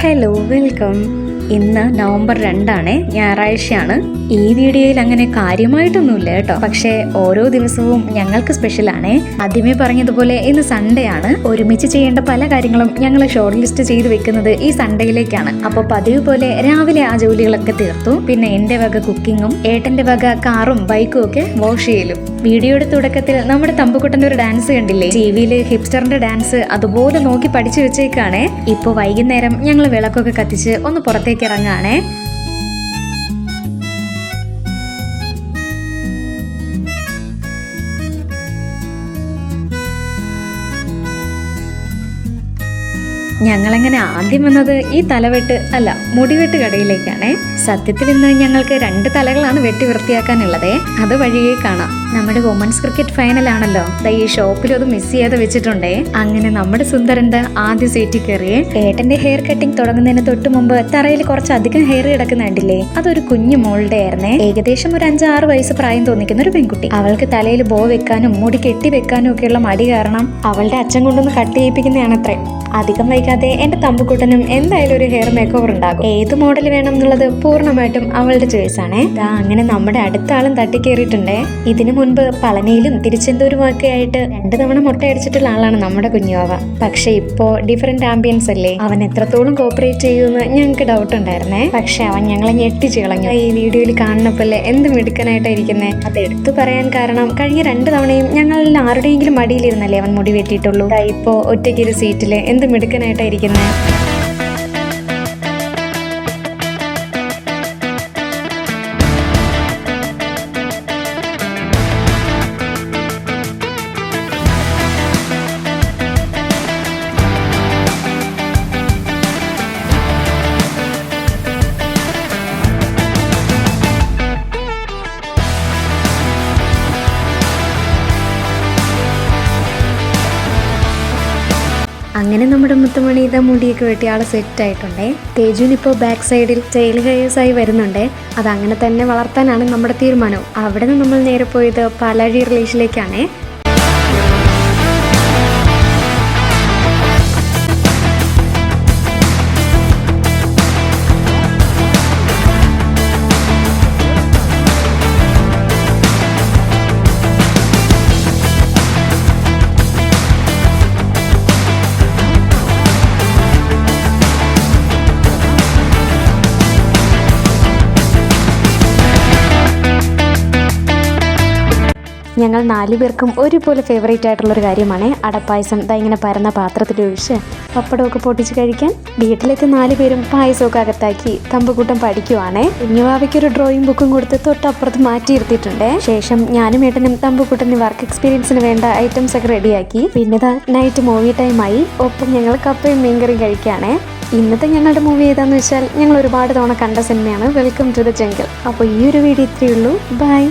Hello, welcome. ഇന്ന് November 2 ഞായറാഴ്ചയാണ്. ഈ വീഡിയോയിൽ അങ്ങനെ കാര്യമായിട്ടൊന്നുമില്ല കേട്ടോ, പക്ഷേ ഓരോ ദിവസവും ഞങ്ങൾക്ക് സ്പെഷ്യലാണ്. ആദ്യമേ പറഞ്ഞതുപോലെ ഇന്ന് സൺഡേ ആണ്. ഒരുമിച്ച് ചെയ്യേണ്ട പല കാര്യങ്ങളും ഞങ്ങൾ ഷോർട്ട് ലിസ്റ്റ് ചെയ്ത് വെക്കുന്നത് ഈ സൺഡേയിലേക്കാണ്. അപ്പോൾ പതിവ് പോലെ രാവിലെ ആ ജോലികളൊക്കെ തീർത്തു. പിന്നെ എന്റെ വക കുക്കിങ്ങും ഏട്ടന്റെ വക കാറും ബൈക്കും ഒക്കെ വാഷ് ചെയ്യലും. വീഡിയോയുടെ തുടക്കത്തിൽ നമ്മുടെ തമ്പുക്കുട്ടന്റെ ഒരു ഡാൻസ് കണ്ടില്ലേ, ടിവിയില് ഹിപ്സ്റ്ററിന്റെ ഡാൻസ് അതുപോലെ നോക്കി പഠിച്ചു വെച്ചേക്കാണേ. ഇപ്പൊ വൈകുന്നേരം ഞങ്ങൾ വിളക്കൊക്കെ കത്തിച്ച് ഒന്ന് പുറത്തേക്ക് ഇറങ്ങാണേ. ഞങ്ങളങ്ങനെ ആദ്യം വന്നത് ഈ തലവെട്ട് അല്ല മുടിവെട്ട് കടയിലേക്കാണ്. സത്യത്തിൽ ഇന്ന് ഞങ്ങൾക്ക് 2 തലകളാണ് വെട്ടി വൃത്തിയാക്കാനുള്ളത്. അത് വഴിയേ കാണാം. നമ്മുടെ വുമൻസ് ക്രിക്കറ്റ് ഫൈനലാണല്ലോ, ഈ ഷോപ്പിൽ അത് മിസ് ചെയ്യാതെ വെച്ചിട്ടുണ്ടേ. അങ്ങനെ നമ്മുടെ സുന്ദരന്റെ ആദ്യ സീറ്റിൽ കയറിയേ. ഏട്ടന്റെ ഹെയർ കട്ടിങ് തുടങ്ങുന്നതിന് തൊട്ട് മുമ്പ് തറയിൽ കുറച്ചധികം ഹെയർ കിടക്കുന്നുണ്ടില്ലേ, അതൊരു കുഞ്ഞു മോളുടെ ആയിരുന്നേ. ഏകദേശം ഒരു 5-6 വയസ്സ് പ്രായം തോന്നിക്കുന്ന ഒരു പെൺകുട്ടി. അവൾക്ക് തലയിൽ ബോ വെക്കാനും മുടി കെട്ടി വെക്കാനും ഒക്കെയുള്ള മടി കാരണം അവളുടെ അച്ഛൻ കൊണ്ടൊന്ന് കട്ട് ചെയ്യിപ്പിക്കുന്നതാണത്രേ. അധികം വൈകാതെ എന്റെ തമ്പുക്കുട്ടനും എന്തായാലും ഒരു ഹെയർ മേക്ക് ഓവർ ഉണ്ടാകും. ഏത് മോഡൽ വേണം എന്നുള്ളത് പൂർണ്ണമായിട്ടും അവളുടെ ചോയ്സ് ആണേ. അങ്ങനെ നമ്മുടെ അടുത്ത ആളും തട്ടിക്കേറിയിട്ടുണ്ടേ. ഇതിനു മുൻപ് പളനിയിലും തിരുച്ചെന്തൂരും ഒക്കെ ആയിട്ട് 2 തവണ മുട്ടയടിച്ചിട്ടുള്ള ആളാണ് നമ്മുടെ കുഞ്ഞുവാവ. പക്ഷെ ഇപ്പോ ഡിഫറെന്റ് ആംബിയൻസ് അല്ലേ, അവൻ എത്രത്തോളം കോപ്പറേറ്റ് ചെയ്യുമെന്ന് ഞങ്ങൾക്ക് ഡൗട്ട് ഉണ്ടായിരുന്നേ. പക്ഷെ അവൻ ഞങ്ങളെ ഞെട്ടിച്ചു കളഞ്ഞു. ഈ വീഡിയോയിൽ കാണുന്നപ്പോലെ എന്ത് മിടുക്കനായിട്ടായിരിക്കുന്നേ. അത് എടുത്തു പറയാൻ കാരണം കഴിഞ്ഞ 2 തവണയും ഞങ്ങളിൽ ആരുടെയെങ്കിലും മടിയിലിരുന്നല്ലേ അവൻ മുടി വെട്ടിയിട്ടുള്ളൂ. ഇപ്പോ ഒറ്റയ്ക്കൊരു സീറ്റില് എന്ത് മിടുക്കനായിട്ടായിരിക്കുന്നേ. അങ്ങനെ നമ്മുടെ മുത്തുമണി ഇതാ മുടിയൊക്കെ വെട്ടി ആള് സെറ്റ് ആയിട്ടുണ്ടേ. തേജുവിനിപ്പോൾ ബാക്ക് സൈഡിൽ ടെയിൽ ഹെയർസ് ആയി വരുന്നുണ്ട്. അതങ്ങനെ തന്നെ വളർത്താനാണ് നമ്മുടെ തീരുമാനം. അവിടെ നിന്ന് നമ്മൾ നേരെ പോയത് പാലാഴി റിലേഷനിലേക്കാണേ. ഞങ്ങൾ 4 പേർക്കും ഒരുപോലെ ഫേവറേറ്റ് ആയിട്ടുള്ളൊരു കാര്യമാണ് അടപ്പായസം. ഇങ്ങനെ പരന്ന പാത്രത്തിൽ ഒഴിച്ച് പപ്പടമൊക്കെ പൊട്ടിച്ച് കഴിക്കാൻ. വീട്ടിലെത്തി 4 പേരും പായസമൊക്കെ അകത്താക്കി തമ്പുകൂട്ടം പഠിക്കുവാണേ. കുഞ്ഞുവാവയ്ക്കൊരു ഡ്രോയിങ് ബുക്കും കൊടുത്ത് തൊട്ടപ്പുറത്ത് മാറ്റിയിരുത്തിയിട്ടുണ്ട്. ശേഷം ഞാനും ഏട്ടനും തമ്പുകൂട്ടനും വർക്ക് എക്സ്പീരിയൻസിന് വേണ്ട ഐറ്റംസ് ഒക്കെ റെഡിയാക്കി. പിന്നെ നൈറ്റ് മൂവി ടൈമായി. ഒപ്പം ഞങ്ങൾ കപ്പയും മീൻകറിയും കഴിക്കുകയാണേ. ഇന്നത്തെ ഞങ്ങളുടെ മൂവി ഏതാന്ന് വെച്ചാൽ ഞങ്ങൾ ഒരുപാട് തവണ കണ്ട സിനിമയാണ് വെൽക്കം ടു ദ ജംഗിൾ. അപ്പോൾ ഈ ഒരു വീഡിയോ ഇത്രയേ ഉള്ളൂ. ബൈ.